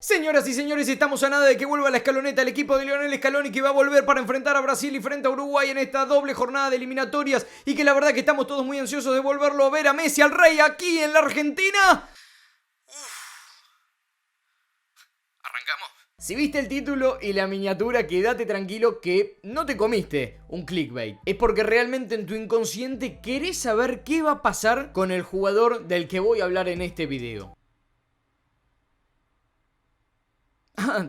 Señoras y señores, estamos a nada de que vuelva la escaloneta el equipo de Lionel Scaloni, que va a volver para enfrentar a Brasil y frente a Uruguay en esta doble jornada de eliminatorias, y que la verdad que estamos todos muy ansiosos de volverlo a ver a Messi, al Rey, aquí en la Argentina. ¿Arrancamos? Si viste el título y la miniatura, quédate tranquilo que no te comiste un clickbait. Es porque realmente en tu inconsciente querés saber qué va a pasar con el jugador del que voy a hablar en este video.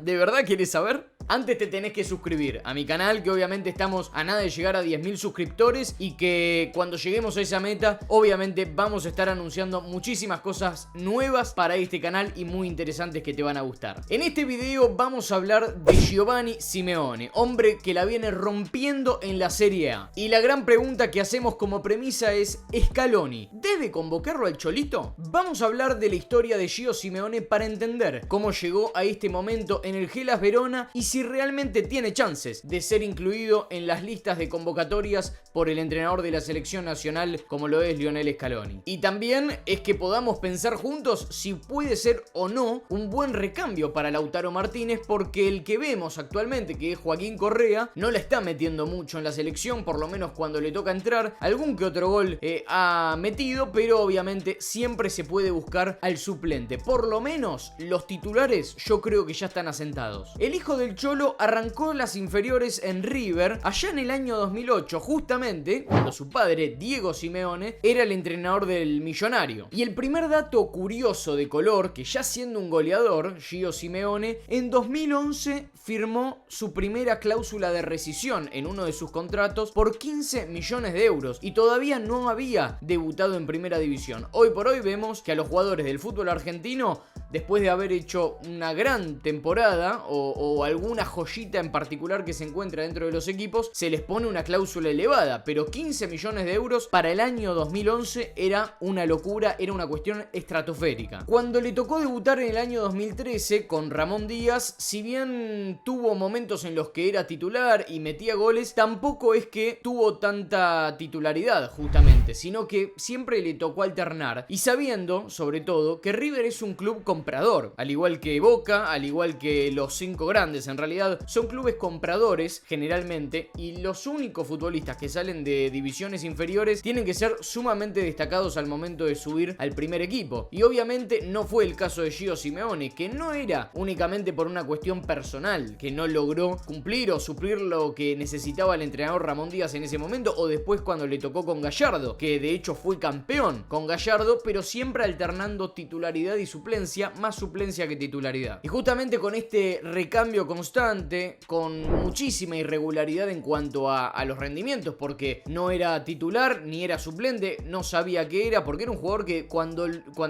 ¿De verdad quieres saber? Antes te tenés que suscribir a mi canal, que obviamente estamos a nada de llegar a 10.000 suscriptores y que cuando lleguemos a esa meta, obviamente vamos a estar anunciando muchísimas cosas nuevas para este canal y muy interesantes que te van a gustar. En este video vamos a hablar de Giovanni Simeone, hombre que la viene rompiendo en la Serie A. Y la gran pregunta que hacemos como premisa es: ¿Scaloni debe convocarlo al Cholito? Vamos a hablar de la historia de Gio Simeone para entender cómo llegó a este momento en el Hellas Verona y si realmente tiene chances de ser incluido en las listas de convocatorias por el entrenador de la selección nacional como lo es Lionel Scaloni. Y también es que podamos pensar juntos si puede ser o no un buen recambio para Lautaro Martínez, porque el que vemos actualmente, que es Joaquín Correa, no la está metiendo mucho en la selección, por lo menos cuando le toca entrar. Algún que otro gol ha metido, pero obviamente siempre se puede buscar al suplente. Por lo menos los titulares yo creo que ya están asentados. El hijo del Cholo arrancó las inferiores en River allá en el año 2008, justamente cuando su padre, Diego Simeone, era el entrenador del Millonario. Y el primer dato curioso de color, que ya siendo un goleador, Gio Simeone, en 2011 firmó su primera cláusula de rescisión en uno de sus contratos por 15 millones de euros y todavía no había debutado en primera división. Hoy por hoy vemos que a los jugadores del fútbol argentino, después de haber hecho una gran temporada o alguna joyita en particular que se encuentra dentro de los equipos, se les pone una cláusula elevada, pero 15 millones de euros para el año 2011 era una locura, era una cuestión estratosférica. Cuando le tocó debutar en el año 2013 con Ramón Díaz, si bien tuvo momentos en los que era titular y metía goles, tampoco es que tuvo tanta titularidad justamente, sino que siempre le tocó alternar, y sabiendo sobre todo que River es un club comprador, al igual que Boca, al igual que los 5 grandes. En realidad son clubes compradores generalmente, y los únicos futbolistas que salen de divisiones inferiores tienen que ser sumamente destacados al momento de subir al primer equipo. Y obviamente no fue el caso de Gio Simeone, que no era únicamente por una cuestión personal, que no logró cumplir o suplir lo que necesitaba el entrenador Ramón Díaz en ese momento, o después cuando le tocó con Gallardo, que de hecho fue campeón con Gallardo, pero siempre alternando titularidad y suplencia, más suplencia que titularidad. Y justamente con este recambio constante, con muchísima irregularidad en cuanto a los rendimientos, porque no era titular ni era suplente, no sabía qué era, porque era un jugador que cuando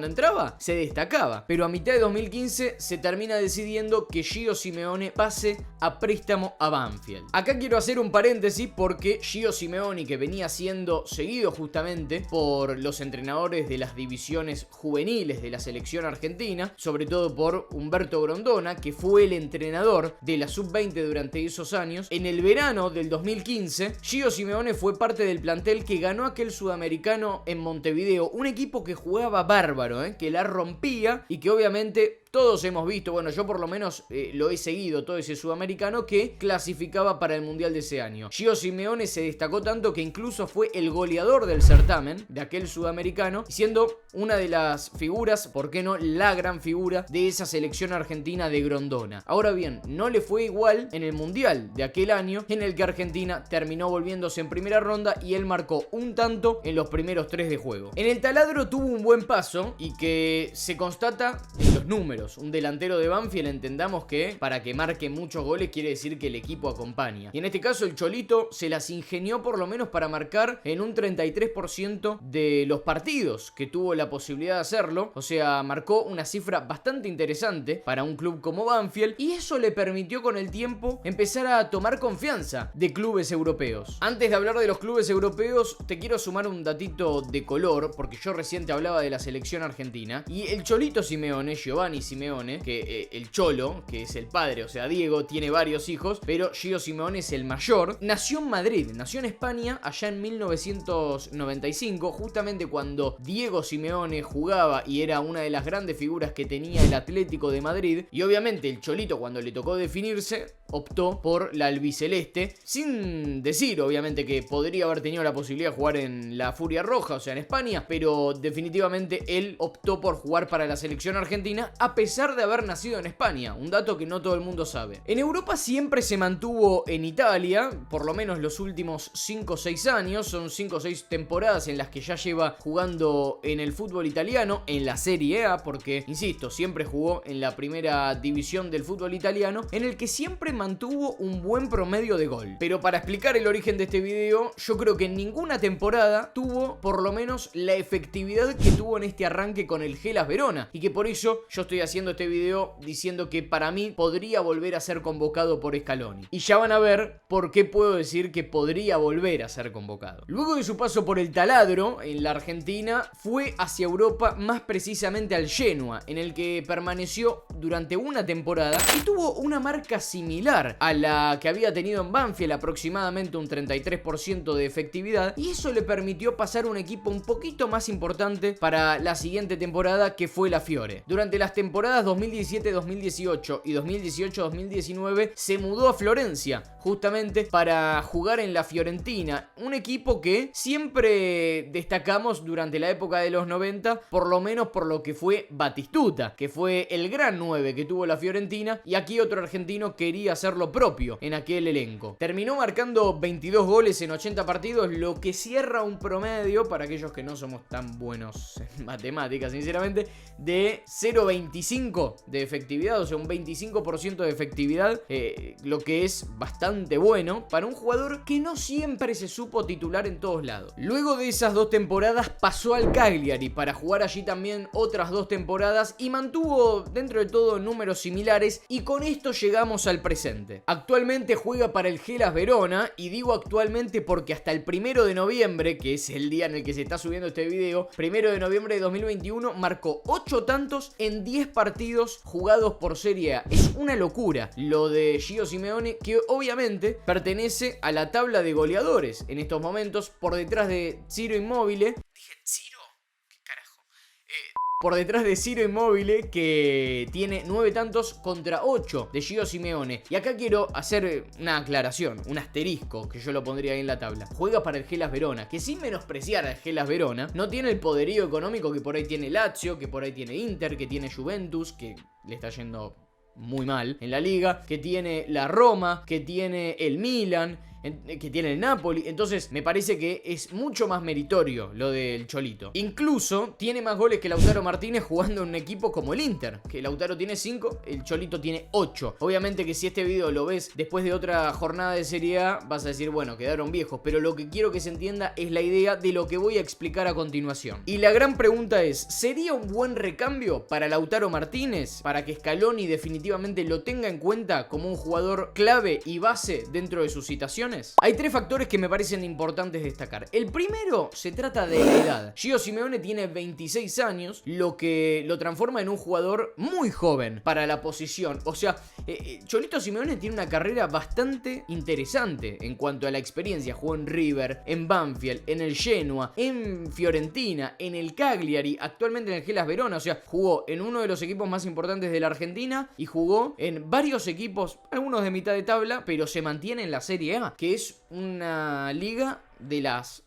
entraba se destacaba, pero a mitad de 2015 se termina decidiendo que Gio Simeone pase a préstamo a Banfield. Acá quiero hacer un paréntesis porque Gio Simeone, que venía siendo seguido justamente por los entrenadores de las divisiones juveniles de la selección argentina, sobre todo por Humberto Grondona, que fue el entrenador de la sub-20 durante esos años, en el verano del 2015, Gio Simeone fue parte del plantel que ganó aquel sudamericano en Montevideo, un equipo que jugaba bárbaro, que la rompía y que obviamente todos hemos visto, bueno, yo por lo menos lo he seguido, todo ese sudamericano que clasificaba para el mundial de ese año. Gio Simeone se destacó tanto que incluso fue el goleador del certamen de aquel sudamericano, siendo una de las figuras, por qué no la gran figura de esa selección argentina de Grondona. Ahora bien, no le fue igual en el mundial de aquel año, en el que Argentina terminó volviéndose en primera ronda y él marcó un tanto en los primeros 3 de juego. En el taladro tuvo un buen paso y que se constata en los números. Un delantero de Banfield, entendamos que para que marque muchos goles quiere decir que el equipo acompaña. Y en este caso el Cholito se las ingenió por lo menos para marcar en un 33% de los partidos que tuvo la posibilidad de hacerlo. O sea, marcó una cifra bastante interesante para un club como Banfield, y eso le permitió con el tiempo empezar a tomar confianza de clubes europeos. Antes de hablar de los clubes europeos, te quiero sumar un datito de color, porque yo recién te hablaba de la selección argentina, y el Cholito Simeone, Giovanni Giovanni Simeone, que el Cholo, que es el padre, o sea Diego, tiene varios hijos, pero Gio Simeone es el mayor. Nació en Madrid, nació en España allá en 1995, justamente cuando Diego Simeone jugaba y era una de las grandes figuras que tenía el Atlético de Madrid. Y obviamente el Cholito, cuando le tocó definirse, optó por la albiceleste, sin decir obviamente que podría haber tenido la posibilidad de jugar en la Furia Roja, o sea en España, pero definitivamente él optó por jugar para la selección argentina a pesar de haber nacido en España, un dato que no todo el mundo sabe. En Europa siempre se mantuvo en Italia, por lo menos los últimos 5 o 6 años, son 5 o 6 temporadas en las que ya lleva jugando en el fútbol italiano, en la Serie A, porque insisto, siempre jugó en la primera división del fútbol italiano, en el que siempre mantuvo un buen promedio de gol. Pero para explicar el origen de este video, yo creo que en ninguna temporada tuvo por lo menos la efectividad que tuvo en este arranque con el Hellas Verona, y que por eso yo estoy haciendo este video diciendo que para mí podría volver a ser convocado por Scaloni. Y ya van a ver por qué puedo decir que podría volver a ser convocado. Luego de su paso por el taladro en la Argentina, fue hacia Europa, más precisamente al Genoa, en el que permaneció durante una temporada y tuvo una marca similar a la que había tenido en Banfield, aproximadamente un 33% de efectividad, y eso le permitió pasar a un equipo un poquito más importante para la siguiente temporada, que fue la Fiore. Durante las temporadas 2017-2018 y 2018-2019 se mudó a Florencia, justamente para jugar en la Fiorentina, un equipo que siempre destacamos durante la época de los 90, por lo menos por lo que fue Batistuta, que fue el gran 9 que tuvo la Fiorentina, y aquí otro argentino quería hacer lo propio en aquel elenco. Terminó marcando 22 goles en 80 partidos, lo que cierra un promedio, para aquellos que no somos tan buenos en matemáticas sinceramente, de 0,25 de efectividad, o sea un 25% de efectividad, lo que es bastante bueno para un jugador que no siempre se supo titular en todos lados. Luego de esas 2 temporadas pasó al Cagliari para jugar allí también otras 2 temporadas y mantuvo dentro de todo números similares, y con esto llegamos al presente. Actualmente juega para el Hellas Verona, y digo actualmente porque hasta el 1 de noviembre, que es el día en el que se está subiendo este video, 1 de noviembre de 2021, marcó 8 tantos en 10 partidos jugados por Serie A. Es una locura lo de Gio Simeone, que obviamente pertenece a la tabla de goleadores en estos momentos, por detrás de Ciro Immobile. ¿Dije Ciro? ¿Qué carajo? Por detrás de Ciro Immobile, que tiene 9 tantos contra 8 de Gio Simeone. Y acá quiero hacer una aclaración, un asterisco, que yo lo pondría ahí en la tabla. Juega para el Hellas Verona, que sin menospreciar al Hellas Verona, no tiene el poderío económico que por ahí tiene Lazio, que por ahí tiene Inter, que tiene Juventus, que le está yendo muy mal en la liga, que tiene la Roma, que tiene el Milan, que tiene el Napoli. Entonces me parece que es mucho más meritorio lo del Cholito. Incluso tiene más goles que Lautaro Martínez jugando en un equipo como el Inter, que Lautaro tiene 5, el Cholito tiene 8. Obviamente que si este video lo ves después de otra jornada de Serie A, vas a decir, bueno, quedaron viejos, pero lo que quiero que se entienda es la idea de lo que voy a explicar a continuación. Y la gran pregunta es, ¿sería un buen recambio para Lautaro Martínez, para que Scaloni definitivamente lo tenga en cuenta como un jugador clave y base dentro de sus citaciones? Hay 3 factores que me parecen importantes destacar. El primero se trata de la edad. Gio Simeone tiene 26 años, lo que lo transforma en un jugador muy joven para la posición. O sea, Cholito Simeone tiene una carrera bastante interesante en cuanto a la experiencia. Jugó en River, en Banfield, en el Genoa, en Fiorentina, en el Cagliari, actualmente en el Hellas Verona. O sea, jugó en uno de los equipos más importantes de la Argentina y jugó en varios equipos, algunos de mitad de tabla, pero se mantiene en la Serie A, que es una liga de las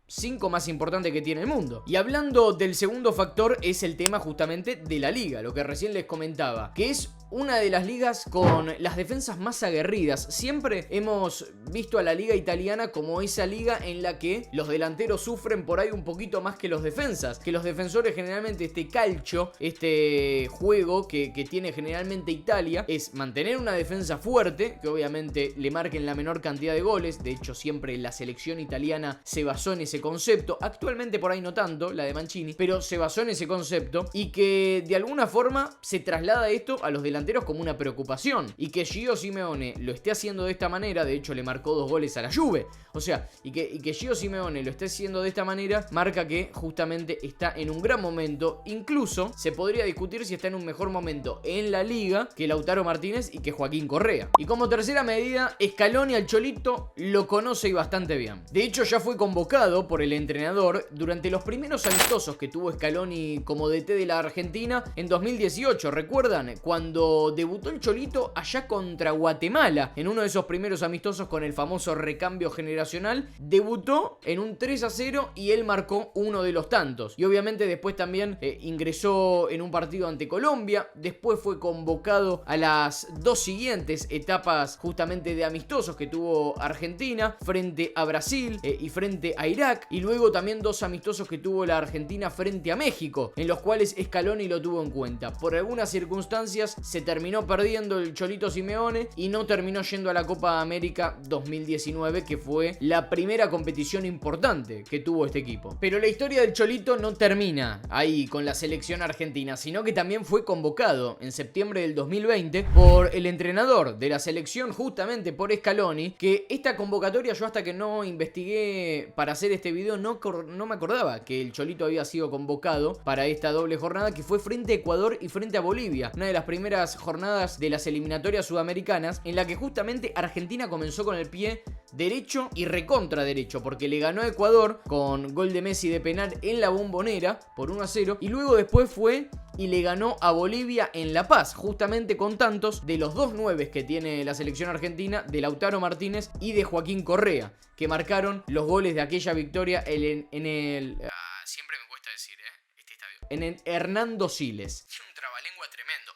5 más importantes que tiene el mundo. Y hablando del segundo factor, es el tema justamente de la liga, lo que recién les comentaba, que es una de las ligas con las defensas más aguerridas. Siempre hemos visto a la liga italiana como esa liga en la que los delanteros sufren por ahí un poquito más que los defensas, que los defensores generalmente este calcio, este juego que tiene generalmente Italia, es mantener una defensa fuerte, que obviamente le marquen la menor cantidad de goles. De hecho siempre la selección italiana se basó en ese concepto, actualmente por ahí no tanto, la de Mancini, pero se basó en ese concepto, y que de alguna forma se traslada esto a los delanteros delanteros como una preocupación. Y que Gio Simeone lo esté haciendo de esta manera, de hecho le marcó 2 goles a la Juve. O sea, y que Gio Simeone lo esté haciendo de esta manera, marca que justamente está en un gran momento. Incluso se podría discutir si está en un mejor momento en la liga que Lautaro Martínez y que Joaquín Correa. Y como tercera medida, Scaloni al Cholito lo conoce y bastante bien. De hecho, ya fue convocado por el entrenador durante los primeros amistosos que tuvo Scaloni como DT de la Argentina en 2018. ¿Recuerdan? Cuando debutó el Cholito allá contra Guatemala, en uno de esos primeros amistosos con el famoso recambio generacional, debutó en un 3-0 y él marcó uno de los tantos. Y obviamente después también ingresó en un partido ante Colombia, después fue convocado a las 2 siguientes etapas justamente de amistosos que tuvo Argentina frente a Brasil y frente a Irak, y luego también 2 amistosos que tuvo la Argentina frente a México, en los cuales Scaloni lo tuvo en cuenta. Por algunas circunstancias se terminó perdiendo el Cholito Simeone y no terminó yendo a la Copa América 2019, que fue la primera competición importante que tuvo este equipo. Pero la historia del Cholito no termina ahí con la selección argentina, sino que también fue convocado en septiembre del 2020 por el entrenador de la selección, justamente por Scaloni, que esta convocatoria yo hasta que no investigué para hacer este video no me acordaba que el Cholito había sido convocado para esta doble jornada, que fue frente a Ecuador y frente a Bolivia, una de las primeras jornadas de las eliminatorias sudamericanas, en la que justamente Argentina comenzó con el pie derecho y recontra derecho, porque le ganó a Ecuador con gol de Messi de penal en la Bombonera por 1-0, y luego después fue y le ganó a Bolivia en La Paz, justamente con tantos de los 2 9 que tiene la selección argentina, de Lautaro Martínez y de Joaquín Correa, que marcaron los goles de aquella victoria en el... siempre me cuesta decir, este estadio. En el Hernando Siles. Es un trabalengua tremendo.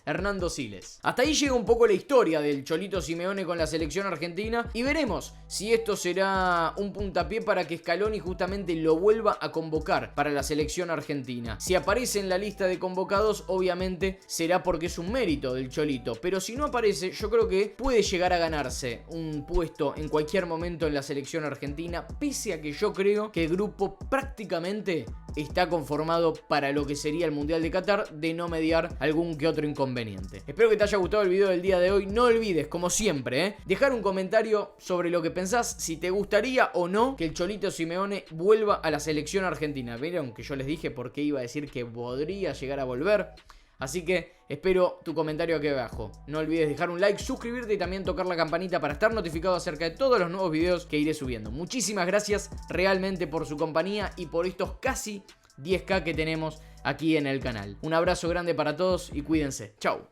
Hernando Siles. Hasta ahí llega un poco la historia del Cholito Simeone con la selección argentina y veremos si esto será un puntapié para que Scaloni justamente lo vuelva a convocar para la selección argentina. Si aparece en la lista de convocados, obviamente será porque es un mérito del Cholito, pero si no aparece, yo creo que puede llegar a ganarse un puesto en cualquier momento en la selección argentina, pese a que yo creo que el grupo prácticamente está conformado para lo que sería el Mundial de Qatar, de no mediar algún que otro inconveniente. Espero que te haya gustado el video del día de hoy. No olvides, como siempre, dejar un comentario sobre lo que pensás, si te gustaría o no que el Cholito Simeone vuelva a la selección argentina. Vieron que yo les dije por qué iba a decir que podría llegar a volver. Así que espero tu comentario aquí abajo. No olvides dejar un like, suscribirte y también tocar la campanita para estar notificado acerca de todos los nuevos videos que iré subiendo. Muchísimas gracias realmente por su compañía y por estos casi 10K que tenemos aquí en el canal. Un abrazo grande para todos y cuídense. Chau.